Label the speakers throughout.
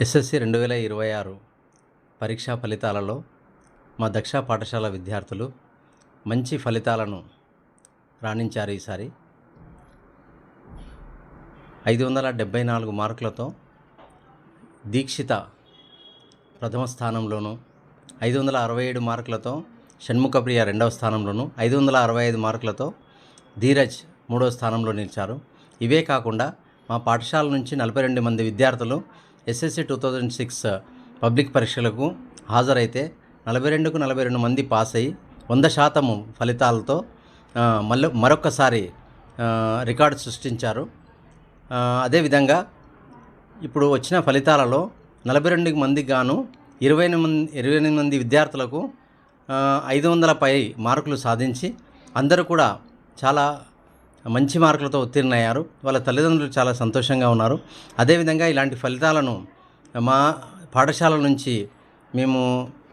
Speaker 1: SSC 2026 పరీక్షా ఫలితాలలో మా దక్ష పాఠశాల విద్యార్థులు మంచి ఫలితాలను రాణించారు. ఈసారి 574 మార్కులతో దీక్షిత ప్రథమ స్థానంలోను, 567 మార్కులతో షణ్ముఖప్రియ రెండవ స్థానంలోను, 565 మార్కులతో ధీరజ్ మూడవ స్థానంలో నిలిచారు. ఇవే కాకుండా మా పాఠశాల నుంచి 42 మంది విద్యార్థులు ఎస్ఎస్సి 2006 పబ్లిక్ పరీక్షలకు హాజరైతే 42 మంది పాస్ అయ్యి 100% ఫలితాలతో మరొక్కసారి రికార్డు సృష్టించారు. అదేవిధంగా ఇప్పుడు వచ్చిన ఫలితాలలో 42 మందికి గాను 28 మంది విద్యార్థులకు 500 పై మార్కులు సాధించి అందరూ కూడా చాలా మంచి మార్కులతో ఉత్తీర్ణయ్యారు. వాళ్ళ తల్లిదండ్రులు చాలా సంతోషంగా ఉన్నారు. అదేవిధంగా ఇలాంటి ఫలితాలను మా పాఠశాల నుంచి మేము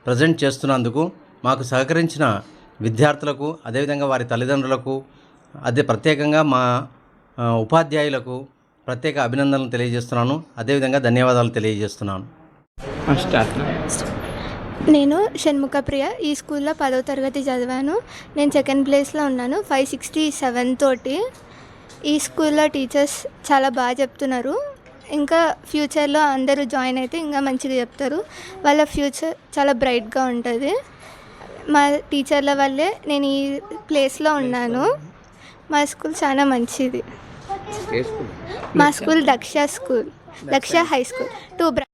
Speaker 1: ప్రజెంట్ చేస్తున్నందుకు మాకు సహకరించిన విద్యార్థులకు, అదేవిధంగా వారి తల్లిదండ్రులకు, ప్రత్యేకంగా మా ఉపాధ్యాయులకు ప్రత్యేక అభినందనలు తెలియజేస్తున్నాను. అదేవిధంగా ధన్యవాదాలు తెలియజేస్తున్నాను.
Speaker 2: నేను షణ్ముఖప్రియ ఈ స్కూల్లో 10వ తరగతి చదివాను. నేను సెకండ్ ప్లేస్లో ఉన్నాను 567 తోటి. ఈ స్కూల్లో టీచర్స్ చాలా బాగా చెప్తున్నారు. ఇంకా ఫ్యూచర్లో అందరూ జాయిన్ అయితే ఇంకా మంచిగా చెప్తారు. వాళ్ళ ఫ్యూచర్ చాలా బ్రైట్గా ఉంటుంది. మా టీచర్ల వల్లే నేను ఈ ప్లేస్లో ఉన్నాను. మా స్కూల్ చాలా మంచిది. మా స్కూల్ దక్ష హై స్కూల్ 2